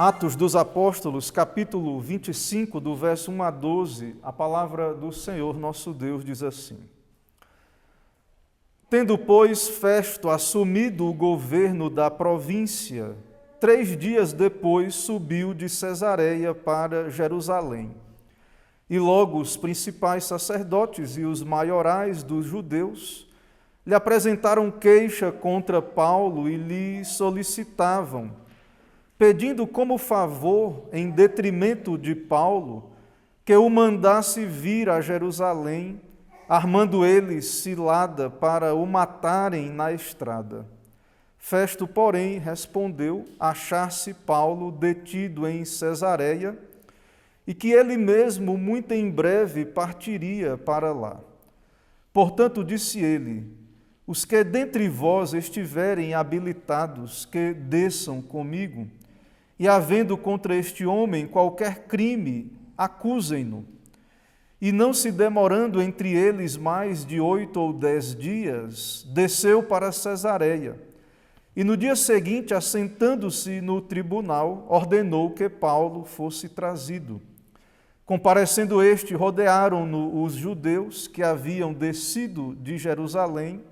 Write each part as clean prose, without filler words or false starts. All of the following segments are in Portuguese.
Atos dos Apóstolos, capítulo 25, do verso 1 a 12, a palavra do Senhor nosso Deus diz assim: Tendo, pois, Festo assumido o governo da província, 3 dias depois subiu de Cesareia para Jerusalém. E logo os principais sacerdotes e os maiorais dos judeus lhe apresentaram queixa contra Paulo e lhe solicitavam, pedindo como favor, em detrimento de Paulo, que o mandasse vir a Jerusalém, armando eles cilada para o matarem na estrada. Festo, porém, respondeu achar-se Paulo detido em Cesareia e que ele mesmo muito em breve partiria para lá. Portanto, disse ele: os que dentre vós estiverem habilitados, que desçam comigo, e havendo contra este homem qualquer crime, acusem-no. E não se demorando entre eles mais de 8 ou 10 dias, desceu para Cesareia. E no dia seguinte, assentando-se no tribunal, ordenou que Paulo fosse trazido. Comparecendo este, rodearam-no os judeus que haviam descido de Jerusalém,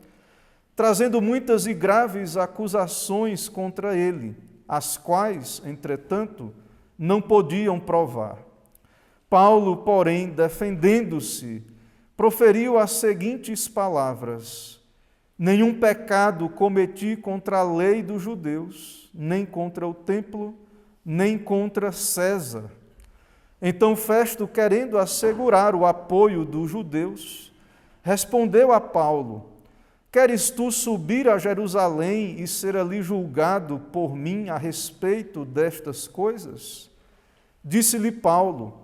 trazendo muitas e graves acusações contra ele, as quais, entretanto, não podiam provar. Paulo, porém, defendendo-se, proferiu as seguintes palavras: nenhum pecado cometi contra a lei dos judeus, nem contra o templo, nem contra César. Então Festo, querendo assegurar o apoio dos judeus, respondeu a Paulo: queres tu subir a Jerusalém e ser ali julgado por mim a respeito destas coisas? Disse-lhe Paulo: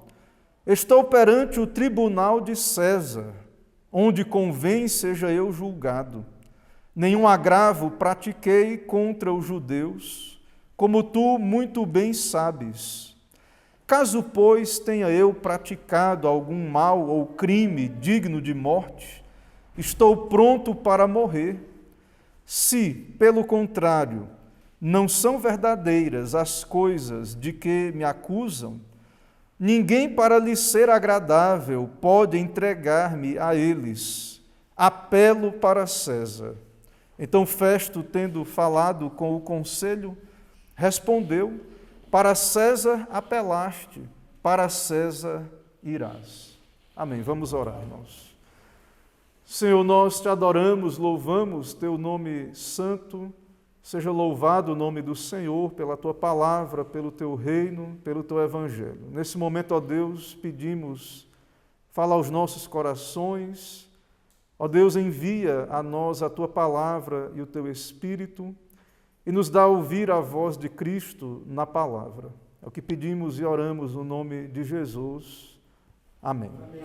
estou perante o tribunal de César, onde convém seja eu julgado. Nenhum agravo pratiquei contra os judeus, como tu muito bem sabes. Caso, pois, tenha eu praticado algum mal ou crime digno de morte, estou pronto para morrer. Se, pelo contrário, não são verdadeiras as coisas de que me acusam, ninguém para lhe ser agradável pode entregar-me a eles. Apelo para César. Então Festo, tendo falado com o conselho, respondeu: para César apelaste, para César irás. Amém. Vamos orar, irmãos. Senhor, nós te adoramos, louvamos teu nome santo. Seja louvado o nome do Senhor pela tua palavra, pelo teu reino, pelo teu evangelho. Nesse momento, ó Deus, pedimos, fala aos nossos corações. Ó Deus, envia a nós a tua palavra e o teu Espírito e nos dá a ouvir a voz de Cristo na palavra. É o que pedimos e oramos no nome de Jesus. Amém. Amém.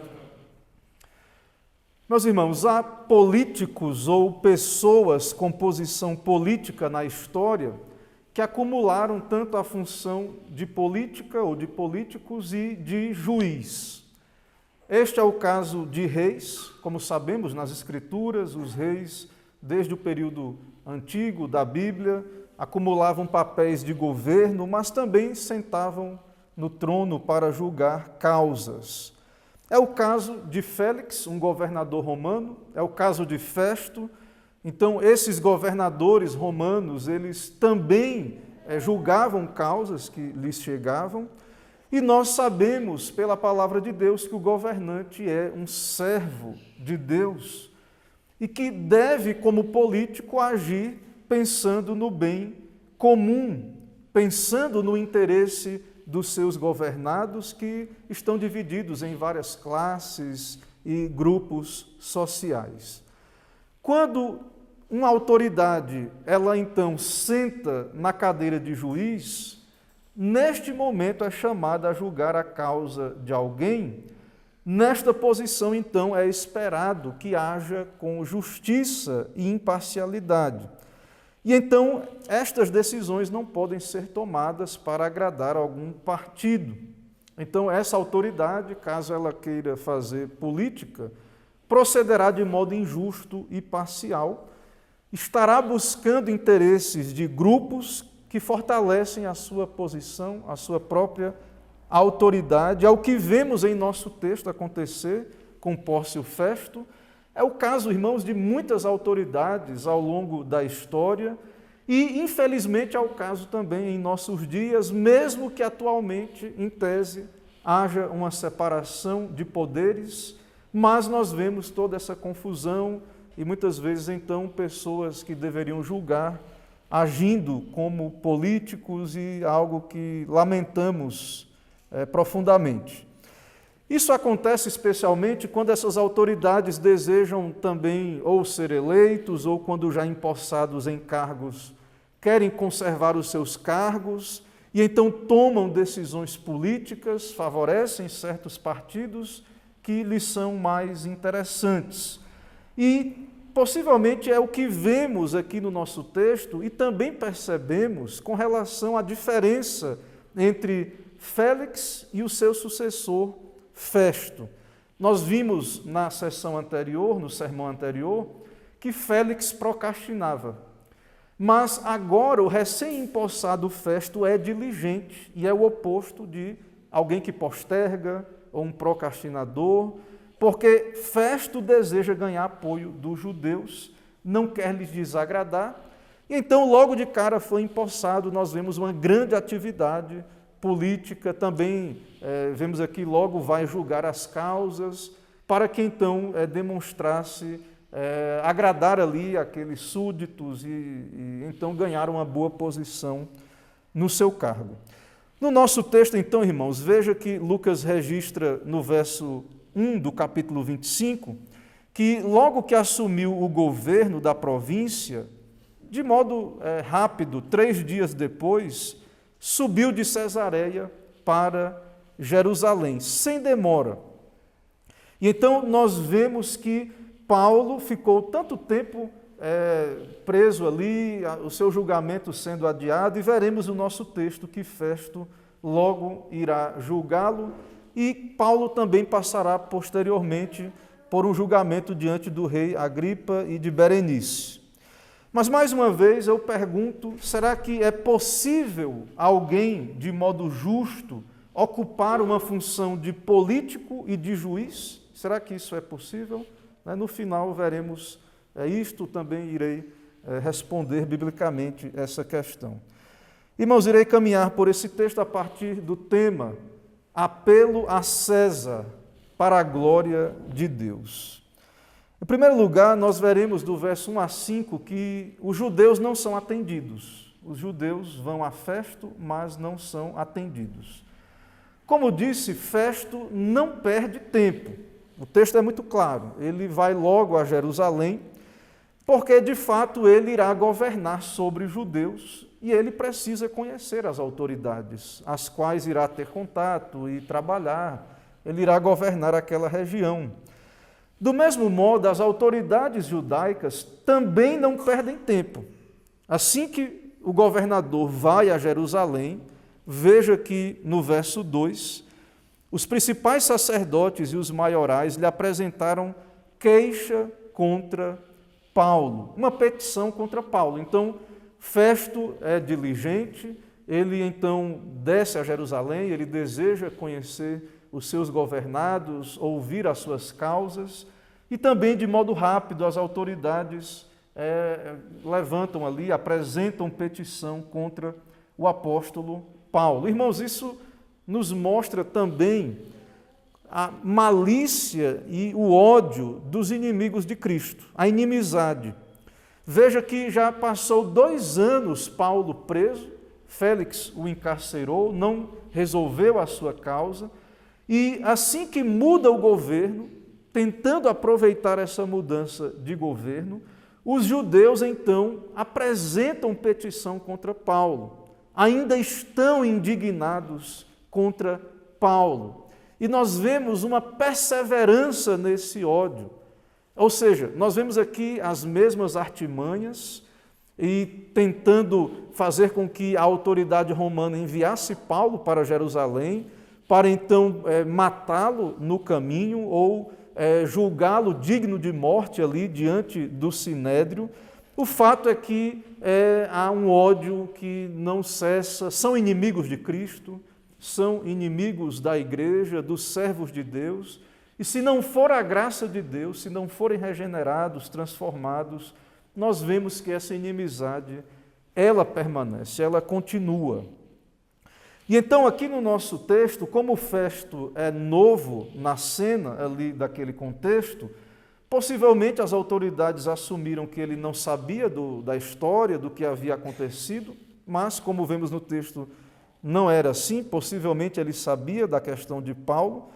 Meus irmãos, há políticos ou pessoas com posição política na história que acumularam tanto a função de política ou de políticos e de juiz. Este é o caso de reis. Como sabemos nas Escrituras, os reis, desde o período antigo da Bíblia, acumulavam papéis de governo, mas também sentavam no trono para julgar causas. É o caso de Félix, um governador romano, é o caso de Festo. Então, esses governadores romanos, eles também julgavam causas que lhes chegavam, e nós sabemos, pela palavra de Deus, que o governante é um servo de Deus e que deve, como político, agir pensando no bem comum, pensando no interesse dos seus governados, que estão divididos em várias classes e grupos sociais. Quando uma autoridade, ela então senta na cadeira de juiz, neste momento é chamada a julgar a causa de alguém. Nesta posição, então, é esperado que haja com justiça e imparcialidade. E então, estas decisões não podem ser tomadas para agradar algum partido. Então, essa autoridade, caso ela queira fazer política, procederá de modo injusto e parcial, estará buscando interesses de grupos que fortalecem a sua posição, a sua própria autoridade. É o que vemos em nosso texto acontecer com Pórcio Festo. É o caso, irmãos, de muitas autoridades ao longo da história e, infelizmente, é o caso também em nossos dias, mesmo que atualmente, em tese, haja uma separação de poderes, mas nós vemos toda essa confusão e muitas vezes, então, pessoas que deveriam julgar agindo como políticos e algo que lamentamos profundamente. Isso acontece especialmente quando essas autoridades desejam também ou ser eleitos ou quando já empossados em cargos querem conservar os seus cargos e então tomam decisões políticas, favorecem certos partidos que lhes são mais interessantes. E possivelmente é o que vemos aqui no nosso texto e também percebemos com relação à diferença entre Félix e o seu sucessor, Festo. Nós vimos na sessão anterior, no sermão anterior, que Félix procrastinava. Mas agora o recém-empossado Festo é diligente e é o oposto de alguém que posterga ou um procrastinador, porque Festo deseja ganhar apoio dos judeus, não quer lhes desagradar, e então logo de cara foi empossado. Nós vemos uma grande atividade política, também vemos aqui logo vai julgar as causas, para que então demonstrasse agradar ali aqueles súditos e então ganhar uma boa posição no seu cargo. No nosso texto, então, irmãos, veja que Lucas registra no verso 1 do capítulo 25, que logo que assumiu o governo da província, de modo rápido, 3 dias depois, subiu de Cesareia para Jerusalém, sem demora. E então nós vemos que Paulo ficou tanto tempo preso ali, o seu julgamento sendo adiado, e veremos no nosso texto que Festo logo irá julgá-lo, e Paulo também passará posteriormente por um julgamento diante do rei Agripa e de Berenice. Mas, mais uma vez, eu pergunto, será que é possível alguém, de modo justo, ocupar uma função de político e de juiz? Será que isso é possível? No final, veremos isto, também irei responder biblicamente essa questão. Irmãos, irei caminhar por esse texto a partir do tema apelo a César para a glória de Deus. Em primeiro lugar, nós veremos do verso 1 a 5 que os judeus não são atendidos. Os judeus vão a Festo, mas não são atendidos. Como disse, Festo não perde tempo. O texto é muito claro. Ele vai logo a Jerusalém, porque de fato ele irá governar sobre os judeus e ele precisa conhecer as autoridades, as quais irá ter contato e trabalhar. Ele irá governar aquela região. Do mesmo modo, as autoridades judaicas também não perdem tempo. Assim que o governador vai a Jerusalém, veja que no verso 2, os principais sacerdotes e os maiorais lhe apresentaram queixa contra Paulo, uma petição contra Paulo. Então, Festo é diligente, ele então desce a Jerusalém, ele deseja conhecer os seus governados, ouvir as suas causas, e também, de modo rápido, as autoridades levantam ali, apresentam petição contra o apóstolo Paulo. Irmãos, isso nos mostra também a malícia e o ódio dos inimigos de Cristo, a inimizade. Veja que já passou 2 anos Paulo preso, Félix o encarcerou, não resolveu a sua causa, e assim que muda o governo, tentando aproveitar essa mudança de governo, os judeus então apresentam petição contra Paulo, ainda estão indignados contra Paulo. E nós vemos uma perseverança nesse ódio. Ou seja, nós vemos aqui as mesmas artimanhas e tentando fazer com que a autoridade romana enviasse Paulo para Jerusalém, para então matá-lo no caminho ou julgá-lo digno de morte ali diante do Sinédrio. O fato é que há um ódio que não cessa, são inimigos de Cristo, são inimigos da igreja, dos servos de Deus, e se não for a graça de Deus, se não forem regenerados, transformados, nós vemos que essa inimizade, ela permanece, ela continua. E então aqui no nosso texto, como Festo é novo na cena ali daquele contexto, possivelmente as autoridades assumiram que ele não sabia da história, do que havia acontecido, mas como vemos no texto, não era assim, possivelmente ele sabia da questão de Paulo,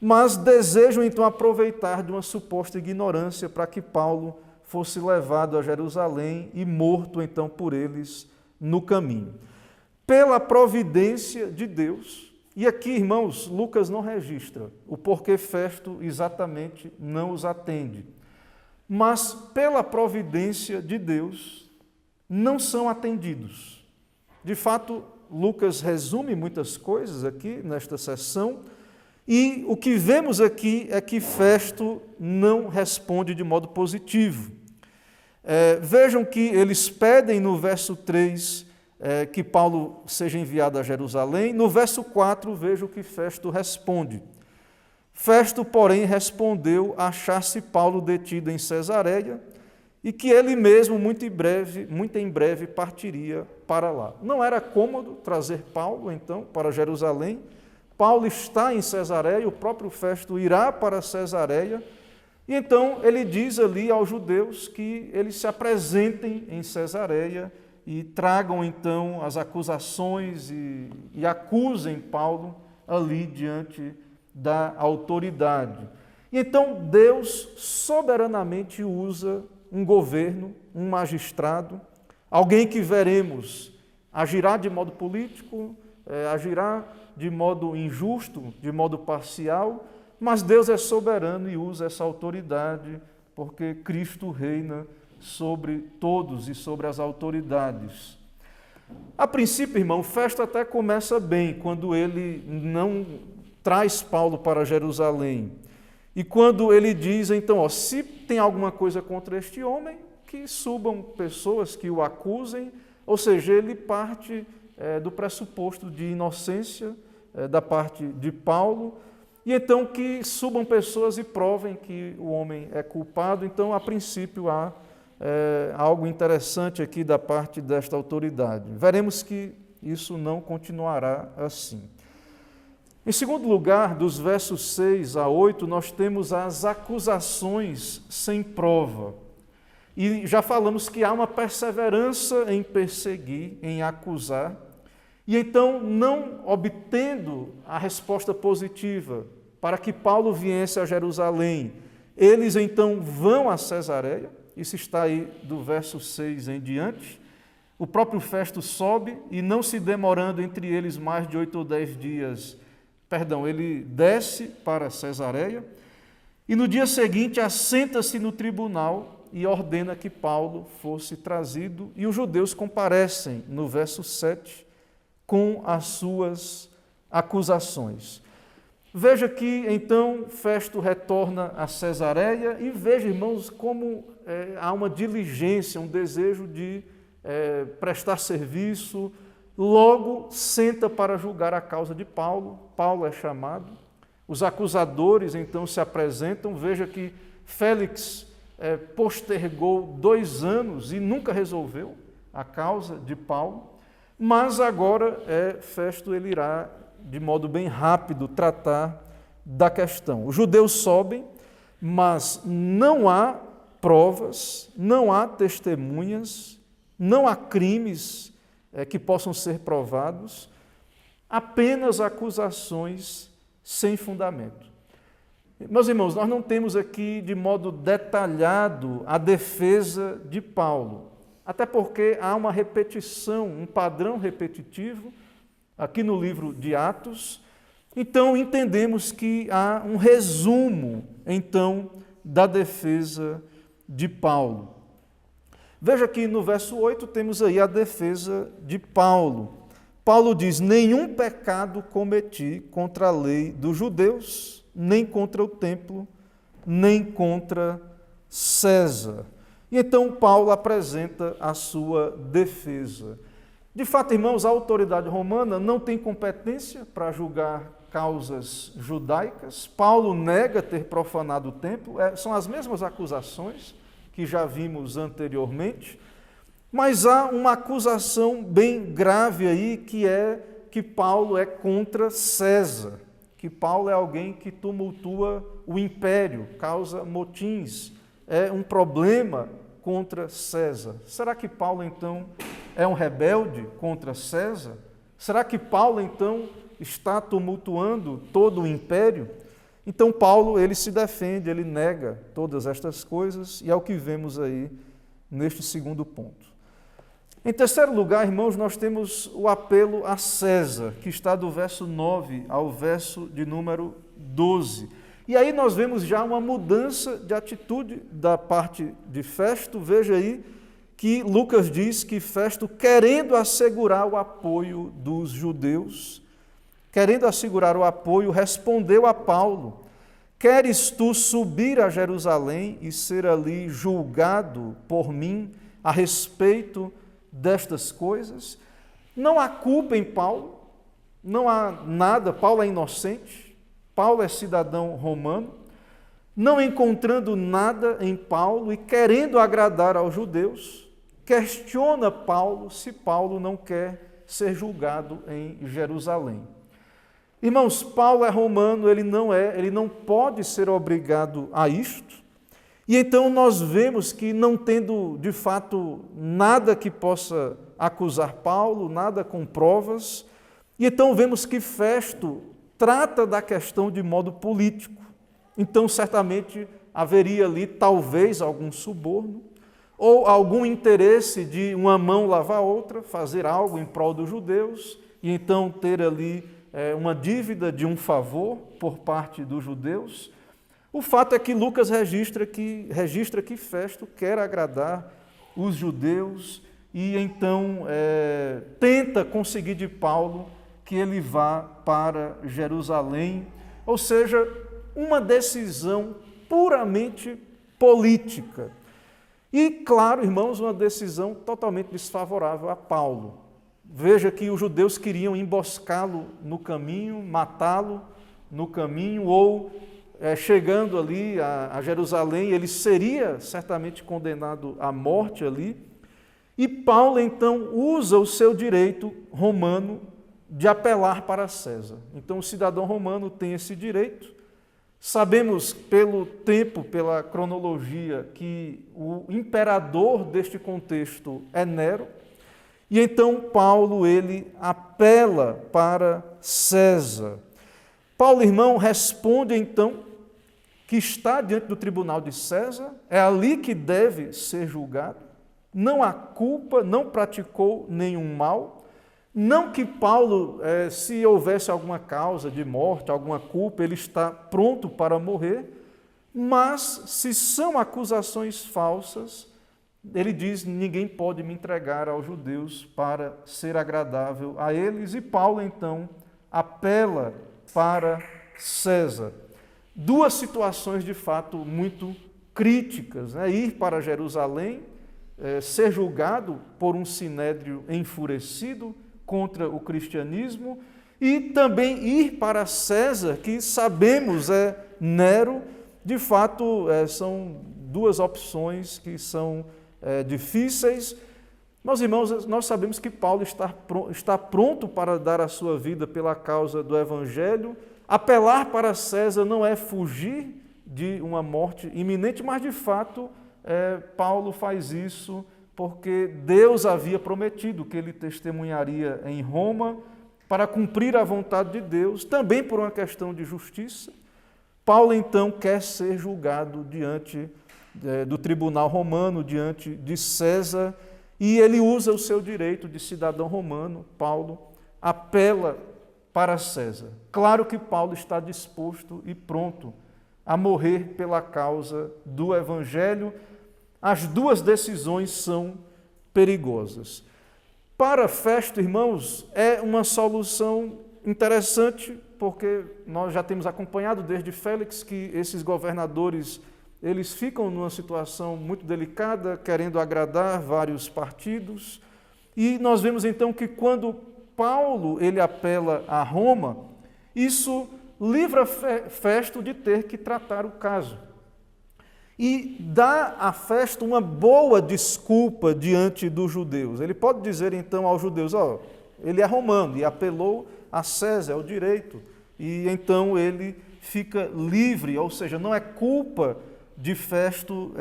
mas desejam então aproveitar de uma suposta ignorância para que Paulo fosse levado a Jerusalém e morto então por eles no caminho. Pela providência de Deus, e aqui, irmãos, Lucas não registra o porquê Festo exatamente não os atende, mas pela providência de Deus não são atendidos. De fato, Lucas resume muitas coisas aqui nesta sessão, e o que vemos aqui é que Festo não responde de modo positivo. Vejam que eles pedem no verso 3 que Paulo seja enviado a Jerusalém. No verso 4, veja o que Festo responde. Festo, porém, respondeu achar-se Paulo detido em Cesareia e que ele mesmo, muito em breve, partiria para lá. Não era cômodo trazer Paulo, então, para Jerusalém. Paulo está em Cesareia, o próprio Festo irá para Cesareia, e então ele diz ali aos judeus que eles se apresentem em Cesareia e tragam então as acusações e acusem Paulo ali diante da autoridade. E então Deus soberanamente usa um governo, um magistrado, alguém que veremos agirá de modo político, agirá de modo injusto, de modo parcial, mas Deus é soberano e usa essa autoridade porque Cristo reina sobre todos e sobre as autoridades. A princípio, irmão, Festo até começa bem, quando ele não traz Paulo para Jerusalém. E quando ele diz, então, se tem alguma coisa contra este homem, que subam pessoas que o acusem, ou seja, ele parte do pressuposto de inocência da parte de Paulo, e então que subam pessoas e provem que o homem é culpado. Então, a princípio, há algo interessante aqui da parte desta autoridade. Veremos que isso não continuará assim. Em segundo lugar, dos versos 6 a 8, nós temos as acusações sem prova. E já falamos que há uma perseverança em perseguir, em acusar, e então, não obtendo a resposta positiva para que Paulo viesse a Jerusalém, eles então vão a Cesareia. Isso está aí do verso 6 em diante. O próprio Festo sobe e, não se demorando entre eles mais de 8 ou 10 dias, ele desce para Cesareia e no dia seguinte assenta-se no tribunal e ordena que Paulo fosse trazido, e os judeus comparecem no verso 7 com as suas acusações. Veja que, então, Festo retorna a Cesareia e veja, irmãos, como há uma diligência, um desejo de prestar serviço. Logo, senta para julgar a causa de Paulo. Paulo é chamado. Os acusadores, então, se apresentam. Veja que Félix postergou 2 anos e nunca resolveu a causa de Paulo. Mas agora Festo ele irá, de modo bem rápido, tratar da questão. Os judeus sobem, mas não há provas, não há testemunhas, não há crimes que possam ser provados, apenas acusações sem fundamento. Meus irmãos, nós não temos aqui de modo detalhado a defesa de Paulo, até porque há uma repetição, um padrão repetitivo aqui no livro de Atos. Então entendemos que há um resumo, então, da defesa de Paulo. Veja que no verso 8 temos aí a defesa de Paulo. Paulo diz: nenhum pecado cometi contra a lei dos judeus, nem contra o templo, nem contra César. E então Paulo apresenta a sua defesa. De fato, irmãos, a autoridade romana não tem competência para julgar causas judaicas. Paulo nega ter profanado o templo, são as mesmas acusações que já vimos anteriormente, mas há uma acusação bem grave aí, que é que Paulo é contra César, que Paulo é alguém que tumultua o império, causa motins, é um problema contra César. Será que Paulo, então, é um rebelde contra César? Será que Paulo, então, está tumultuando todo o império? Então, Paulo, ele se defende, ele nega todas estas coisas, e é o que vemos aí neste segundo ponto. Em terceiro lugar, irmãos, nós temos o apelo a César, que está do verso 9 ao verso de número 12. E aí nós vemos já uma mudança de atitude da parte de Festo. Veja aí que Lucas diz que Festo, querendo assegurar o apoio dos judeus, respondeu a Paulo: queres tu subir a Jerusalém e ser ali julgado por mim a respeito destas coisas? Não há culpa em Paulo, não há nada, Paulo é inocente, Paulo é cidadão romano. Não encontrando nada em Paulo e querendo agradar aos judeus, questiona Paulo se Paulo não quer ser julgado em Jerusalém. Irmãos, Paulo é romano, ele não pode ser obrigado a isto. E então nós vemos que, não tendo de fato nada que possa acusar Paulo, nada com provas, e então vemos que Festo trata da questão de modo político. Então certamente haveria ali talvez algum suborno, ou algum interesse de uma mão lavar a outra, fazer algo em prol dos judeus, e então ter ali uma dívida de um favor por parte dos judeus. O fato é que Lucas registra que Festo quer agradar os judeus e então tenta conseguir de Paulo que ele vá para Jerusalém, ou seja, uma decisão puramente política. E, claro, irmãos, uma decisão totalmente desfavorável a Paulo. Veja que os judeus queriam emboscá-lo no caminho, matá-lo no caminho, ou chegando ali a Jerusalém, ele seria certamente condenado à morte ali. E Paulo, então, usa o seu direito romano de apelar para César. Então, o cidadão romano tem esse direito. Sabemos pelo tempo, pela cronologia, que o imperador deste contexto é Nero. E então Paulo, ele apela para César. Paulo, irmão, responde então que está diante do tribunal de César, é ali que deve ser julgado, não há culpa, não praticou nenhum mal. Não que Paulo, se houvesse alguma causa de morte, alguma culpa, ele está pronto para morrer, mas se são acusações falsas, ele diz: ninguém pode me entregar aos judeus para ser agradável a eles. E Paulo, então, apela para César. Duas situações, de fato, muito críticas, né? Ir para Jerusalém, ser julgado por um sinédrio enfurecido contra o cristianismo, e também ir para César, que sabemos é Nero. De fato, são duas opções que são difíceis. Meus irmãos, nós sabemos que Paulo está pronto para dar a sua vida pela causa do Evangelho. Apelar para César não é fugir de uma morte iminente, mas de fato Paulo faz isso porque Deus havia prometido que ele testemunharia em Roma para cumprir a vontade de Deus, também por uma questão de justiça. Paulo, então, quer ser julgado diante do tribunal romano, diante de César, e ele usa o seu direito de cidadão romano. Paulo apela para César. Claro que Paulo está disposto e pronto a morrer pela causa do Evangelho. As duas decisões são perigosas. Para Festo, irmãos, é uma solução interessante, porque nós já temos acompanhado desde Félix que esses governadores eles ficam numa situação muito delicada, querendo agradar vários partidos. E nós vemos então que quando Paulo ele apela a Roma, isso livra Festo de ter que tratar o caso. E dá a Festo uma boa desculpa diante dos judeus. Ele pode dizer então aos judeus, ele é romano e apelou a César, ao direito, e então ele fica livre, ou seja, não é culpa de Festo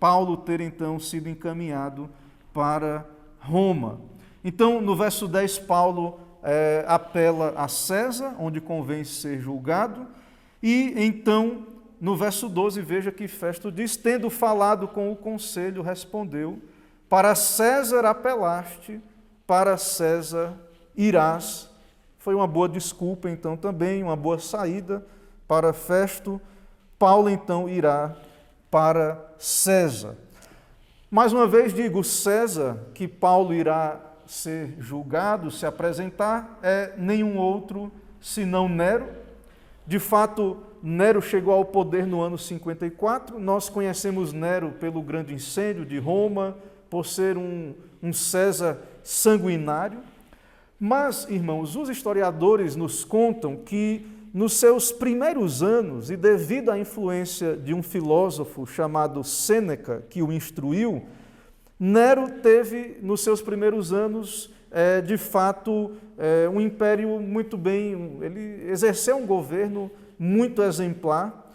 Paulo ter então sido encaminhado para Roma. Então, no verso 10, Paulo apela a César, onde convém ser julgado, e então, no verso 12, veja que Festo diz, tendo falado com o conselho, respondeu, para César apelaste, para César irás. Foi uma boa desculpa, então, também, uma boa saída para Festo. Paulo, então, irá para César. Mais uma vez digo, César, que Paulo irá ser julgado, se apresentar, é nenhum outro senão Nero. De fato, Nero chegou ao poder no ano 54. Nós conhecemos Nero pelo grande incêndio de Roma, por ser um César sanguinário. Mas, irmãos, os historiadores nos contam que nos seus primeiros anos, e devido à influência de um filósofo chamado Sêneca, que o instruiu, Nero teve, nos seus primeiros anos, de fato, um império muito bem, ele exerceu um governo muito exemplar,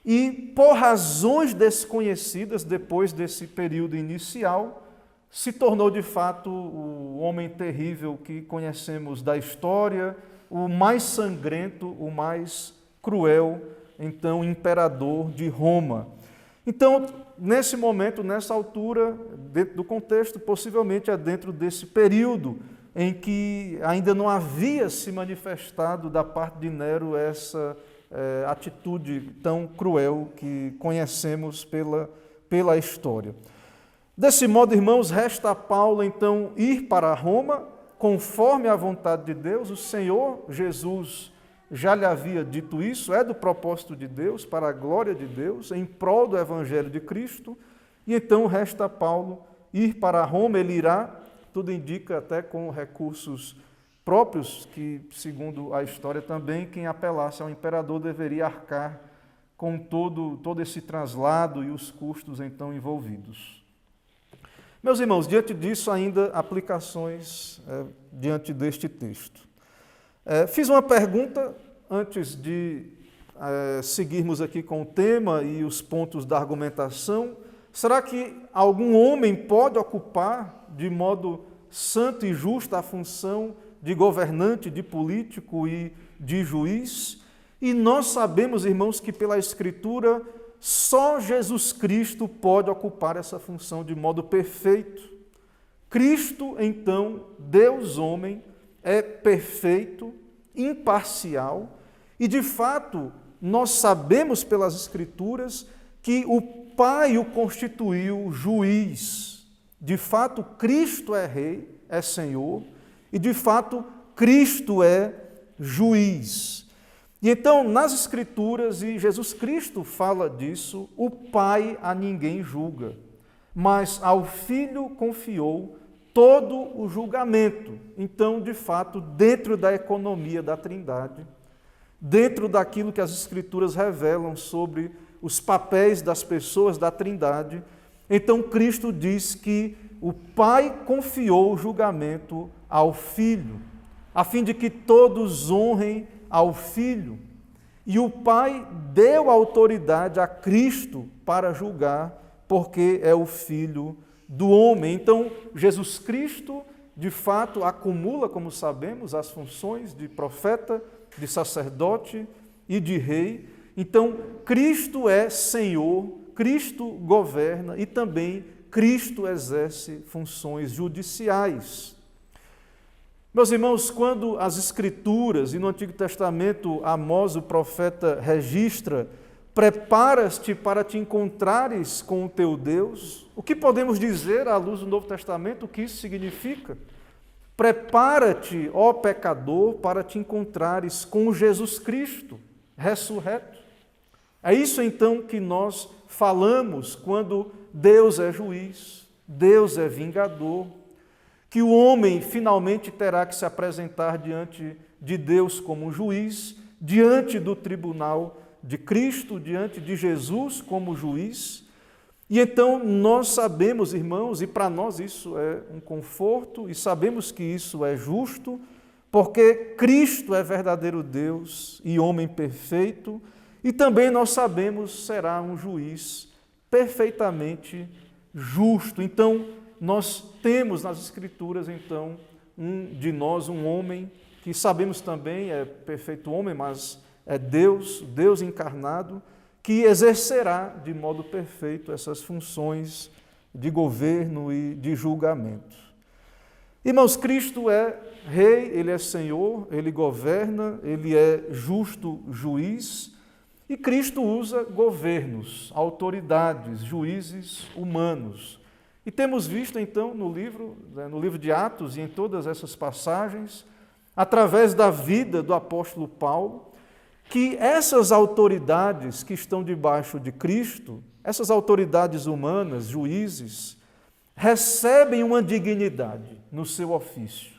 e por razões desconhecidas, depois desse período inicial, se tornou de fato o homem terrível que conhecemos da história, o mais sangrento, o mais cruel, então, imperador de Roma. Então, nesse momento, nessa altura, dentro do contexto, possivelmente é dentro desse período em que ainda não havia se manifestado da parte de Nero essa atitude tão cruel que conhecemos pela história. Desse modo, irmãos, resta a Paulo, então, ir para Roma, conforme a vontade de Deus. O Senhor Jesus já lhe havia dito isso, é do propósito de Deus, para a glória de Deus, em prol do Evangelho de Cristo, e então resta a Paulo ir para Roma. Ele irá, tudo indica, até com recursos próprios, que, segundo a história também, quem apelasse ao imperador deveria arcar com todo esse traslado e os custos então envolvidos. Meus irmãos, diante disso, ainda aplicações diante deste texto. Fiz uma pergunta antes de seguirmos aqui com o tema e os pontos da argumentação. Será que algum homem pode ocupar de modo santo e justo a função de governante, de político e de juiz? E nós sabemos, irmãos, que pela Escritura só Jesus Cristo pode ocupar essa função de modo perfeito. Cristo, então, Deus homem, é perfeito, imparcial, e de fato nós sabemos pelas Escrituras que o Pai o constituiu juiz. De fato, Cristo é rei, é Senhor, e de fato Cristo é juiz. E então, nas Escrituras, e Jesus Cristo fala disso, o Pai a ninguém julga, mas ao Filho confiou todo o julgamento. Então, de fato, dentro da economia da Trindade, dentro daquilo que as Escrituras revelam sobre os papéis das pessoas da Trindade, então Cristo diz que o Pai confiou o julgamento ao Filho, a fim de que todos honrem ao Filho, e o Pai deu autoridade a Cristo para julgar, porque é o Filho do homem. Então, Jesus Cristo, de fato, acumula, como sabemos, as funções de profeta, de sacerdote e de rei. Então, Cristo é Senhor, Cristo governa e também Cristo exerce funções judiciais. Meus irmãos, quando as Escrituras, e no Antigo Testamento, Amós, o profeta, registra: preparas-te para te encontrares com o teu Deus, o que podemos dizer à luz do Novo Testamento? O que isso significa? Prepara-te, ó pecador, para te encontrares com Jesus Cristo, ressurreto. É isso então que nós falamos quando Deus é juiz, Deus é vingador, que o homem finalmente terá que se apresentar diante de Deus como juiz, diante do tribunal de Cristo, diante de Jesus como juiz. E então nós sabemos, irmãos, e para nós isso é um conforto, e sabemos que isso é justo, porque Cristo é verdadeiro Deus e homem perfeito, e também nós sabemos será um juiz perfeitamente justo. Então, nós temos nas Escrituras, então, de nós um homem que sabemos também é perfeito homem, mas é Deus, Deus encarnado, que exercerá de modo perfeito essas funções de governo e de julgamento. Irmãos, Cristo é Rei, Ele é Senhor, Ele governa, Ele é justo juiz, e Cristo usa governos, autoridades, juízes humanos. E temos visto, então, no livro de Atos e em todas essas passagens, através da vida do apóstolo Paulo, que essas autoridades que estão debaixo de Cristo, essas autoridades humanas, juízes, recebem uma dignidade no seu ofício.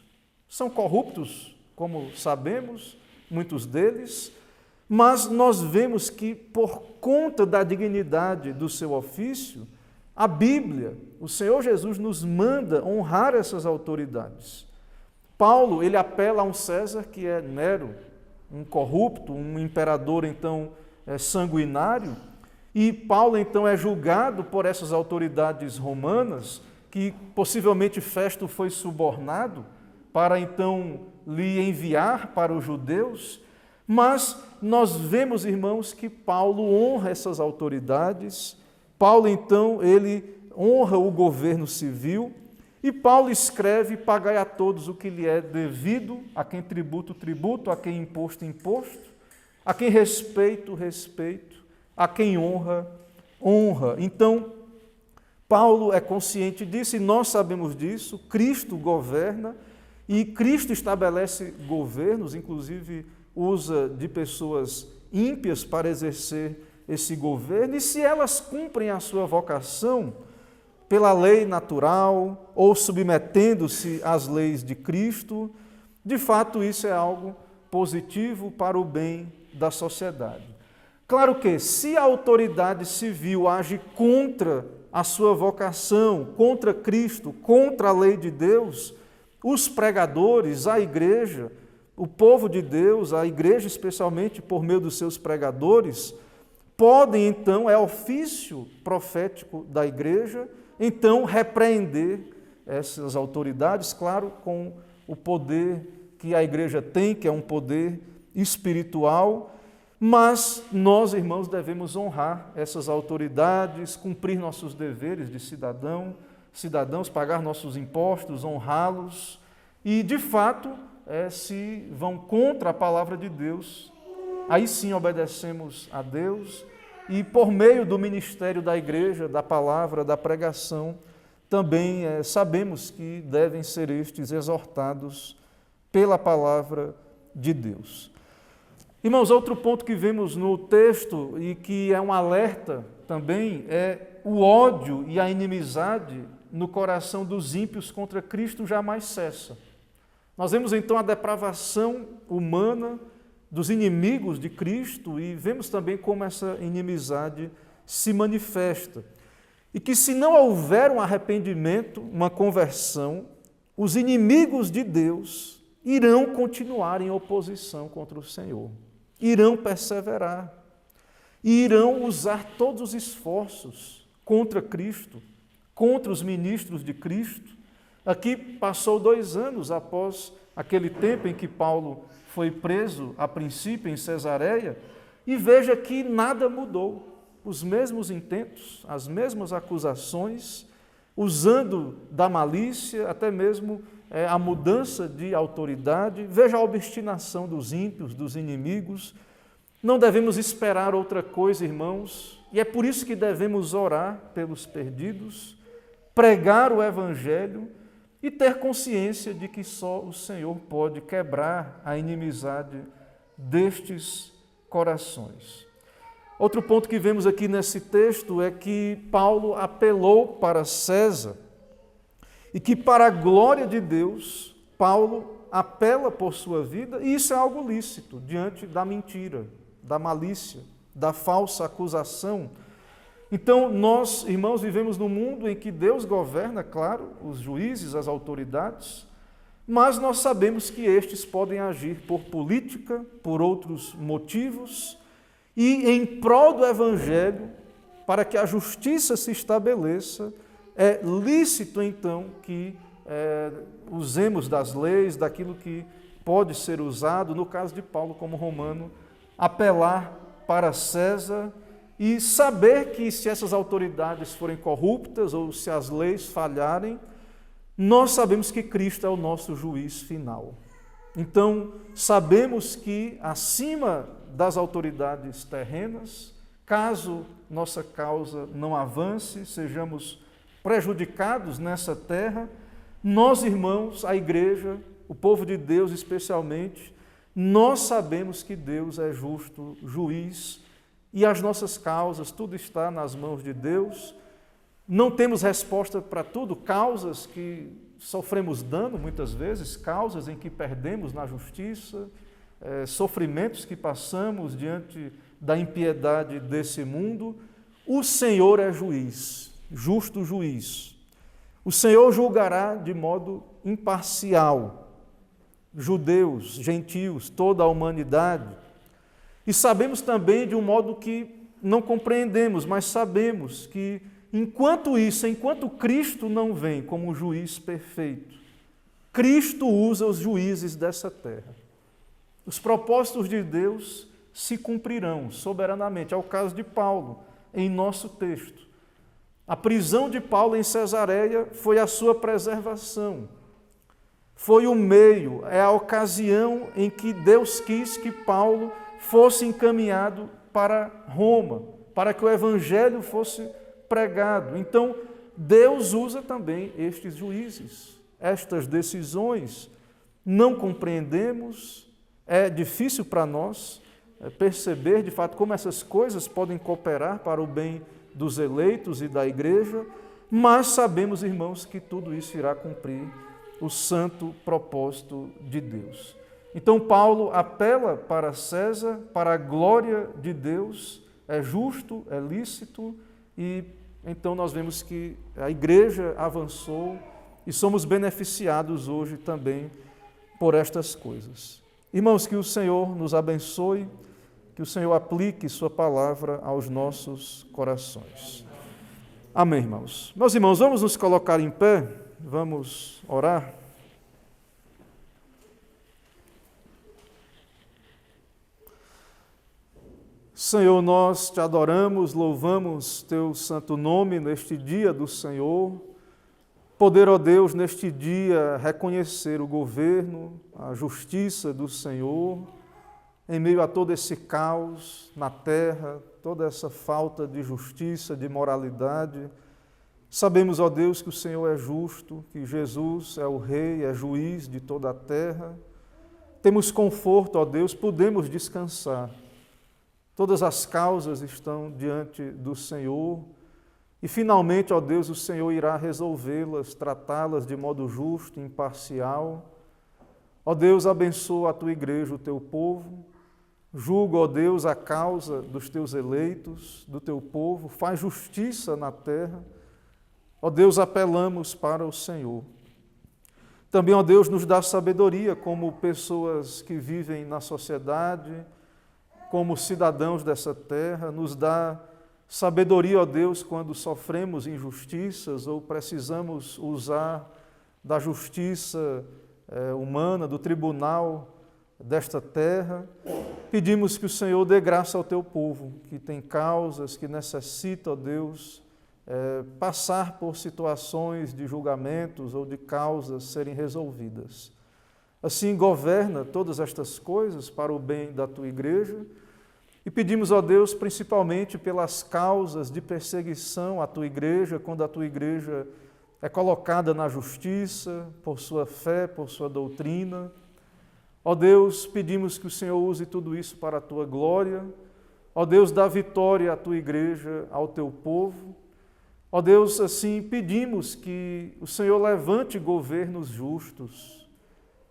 São corruptos, como sabemos, muitos deles, mas nós vemos que, por conta da dignidade do seu ofício, a Bíblia, o Senhor Jesus nos manda honrar essas autoridades. Paulo, ele apela a um César que é Nero, um corrupto, um imperador, então, sanguinário, e Paulo, então, é julgado por essas autoridades romanas, que possivelmente Festo foi subornado para, então, lhe enviar para os judeus, mas nós vemos, irmãos, que Paulo honra essas autoridades. Paulo, então, ele honra o governo civil, e Paulo escreve: pagai a todos o que lhe é devido, a quem tributo, tributo, a quem imposto, imposto, a quem respeito, respeito, a quem honra, honra. Então, Paulo é consciente disso, e nós sabemos disso. Cristo governa, e Cristo estabelece governos, inclusive usa de pessoas ímpias para exercer esse governo, e se elas cumprem a sua vocação pela lei natural ou submetendo-se às leis de Cristo, de fato isso é algo positivo para o bem da sociedade. Claro que, se a autoridade civil age contra a sua vocação, contra Cristo, contra a lei de Deus, os pregadores, a igreja, o povo de Deus, a igreja especialmente por meio dos seus pregadores, podem então, é ofício profético da igreja, então repreender essas autoridades, claro, com o poder que a igreja tem, que é um poder espiritual, mas nós, irmãos, devemos honrar essas autoridades, cumprir nossos deveres de cidadãos, pagar nossos impostos, honrá-los, e de fato, se vão contra a palavra de Deus, aí sim obedecemos a Deus, e por meio do ministério da igreja, da palavra, da pregação, também sabemos que devem ser estes exortados pela palavra de Deus. Irmãos, outro ponto que vemos no texto e que é um alerta também é o ódio e a inimizade no coração dos ímpios contra Cristo jamais cessa. Nós vemos então a depravação humana dos inimigos de Cristo e vemos também como essa inimizade se manifesta. E que se não houver um arrependimento, uma conversão, os inimigos de Deus irão continuar em oposição contra o Senhor, irão perseverar, e irão usar todos os esforços contra Cristo, contra os ministros de Cristo. Aqui passou 2 anos após aquele tempo em que Paulo foi preso, a princípio, em Cesareia, e veja que nada mudou. Os mesmos intentos, as mesmas acusações, usando da malícia, até mesmo a mudança de autoridade. Veja a obstinação dos ímpios, dos inimigos. Não devemos esperar outra coisa, irmãos, e é por isso que devemos orar pelos perdidos, pregar o Evangelho e ter consciência de que só o Senhor pode quebrar a inimizade destes corações. Outro ponto que vemos aqui nesse texto é que Paulo apelou para César e que, para a glória de Deus, Paulo apela por sua vida, e isso é algo lícito diante da mentira, da malícia, da falsa acusação. Então, nós, irmãos, vivemos num mundo em que Deus governa, claro, os juízes, as autoridades, mas nós sabemos que estes podem agir por política, por outros motivos, e em prol do Evangelho, para que a justiça se estabeleça, é lícito então que usemos das leis, daquilo que pode ser usado, no caso de Paulo como romano, apelar para César e saber que se essas autoridades forem corruptas ou se as leis falharem, nós sabemos que Cristo é o nosso juiz final. Então, sabemos que acima das autoridades terrenas, caso nossa causa não avance, sejamos prejudicados nessa terra, nós, irmãos, a igreja, o povo de Deus especialmente, nós sabemos que Deus é justo juiz e as nossas causas, tudo está nas mãos de Deus. Não temos resposta para tudo, causas que sofremos dano muitas vezes, causas em que perdemos na justiça, sofrimentos que passamos diante da impiedade desse mundo. O Senhor é juiz, justo juiz. O Senhor julgará de modo imparcial, judeus, gentios, toda a humanidade. E sabemos também de um modo que não compreendemos, mas sabemos que enquanto isso, enquanto Cristo não vem como juiz perfeito, Cristo usa os juízes dessa terra. Os propósitos de Deus se cumprirão soberanamente. É o caso de Paulo, em nosso texto. A prisão de Paulo em Cesareia foi a sua preservação. Foi o meio, é a ocasião em que Deus quis que Paulo fosse encaminhado para Roma, para que o evangelho fosse pregado. Então, Deus usa também estes juízes, estas decisões. Não compreendemos, é difícil para nós perceber, de fato, como essas coisas podem cooperar para o bem dos eleitos e da igreja, mas sabemos, irmãos, que tudo isso irá cumprir o santo propósito de Deus. Então, Paulo apela para César, para a glória de Deus, é justo, é lícito, e então nós vemos que a igreja avançou e somos beneficiados hoje também por estas coisas. Irmãos, que o Senhor nos abençoe, que o Senhor aplique sua palavra aos nossos corações. Amém, irmãos. Meus irmãos, vamos nos colocar em pé, vamos orar. Senhor, nós te adoramos, louvamos teu santo nome neste dia do Senhor. Poder, ó Deus, neste dia reconhecer o governo, a justiça do Senhor, em meio a todo esse caos na terra, toda essa falta de justiça, de moralidade. Sabemos, ó Deus, que o Senhor é justo, que Jesus é o Rei, é juiz de toda a terra. Temos conforto, ó Deus, podemos descansar. Todas as causas estão diante do Senhor. E finalmente, ó Deus, o Senhor irá resolvê-las, tratá-las de modo justo, imparcial. Ó Deus, abençoa a tua igreja, o teu povo. Julga, ó Deus, a causa dos teus eleitos, do teu povo. Faz justiça na terra. Ó Deus, apelamos para o Senhor. Também, ó Deus, nos dá sabedoria como pessoas que vivem na sociedade, como cidadãos dessa terra. Nos dá sabedoria, ó Deus, quando sofremos injustiças ou precisamos usar da justiça humana, do tribunal desta terra. Pedimos que o Senhor dê graça ao teu povo, que tem causas, que necessita, ó Deus, passar por situações de julgamentos ou de causas serem resolvidas. Assim, governa todas estas coisas para o bem da tua igreja. E pedimos, ó Deus, principalmente pelas causas de perseguição à tua igreja, quando a tua igreja é colocada na justiça, por sua fé, por sua doutrina. Ó Deus, pedimos que o Senhor use tudo isso para a tua glória. Ó Deus, dá vitória à tua igreja, ao teu povo. Ó Deus, assim pedimos que o Senhor levante governos justos,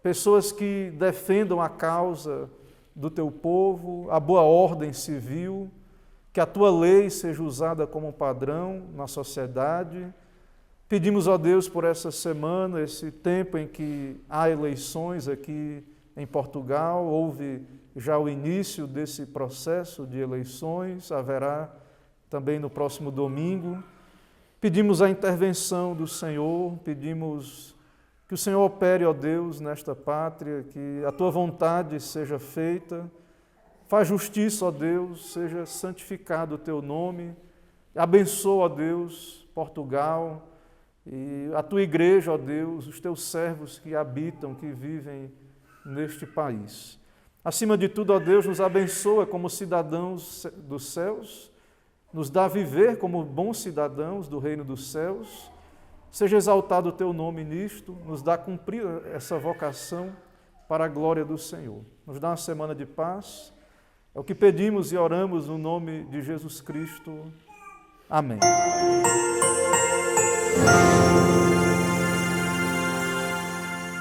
pessoas que defendam a causa do teu povo, a boa ordem civil, que a tua lei seja usada como padrão na sociedade. Pedimos, ó Deus, por essa semana, esse tempo em que há eleições aqui em Portugal, houve já o início desse processo de eleições, haverá também no próximo domingo. Pedimos a intervenção do Senhor, pedimos que o Senhor opere, ó Deus, nesta pátria, que a tua vontade seja feita. Faz justiça, ó Deus, seja santificado o teu nome. Abençoa, ó Deus, Portugal e a tua igreja, ó Deus, os teus servos que habitam, que vivem neste país. Acima de tudo, ó Deus, nos abençoa como cidadãos dos céus, nos dá a viver como bons cidadãos do reino dos céus. Seja exaltado o teu nome nisto, nos dá a cumprir essa vocação para a glória do Senhor. Nos dá uma semana de paz. É o que pedimos e oramos no nome de Jesus Cristo. Amém.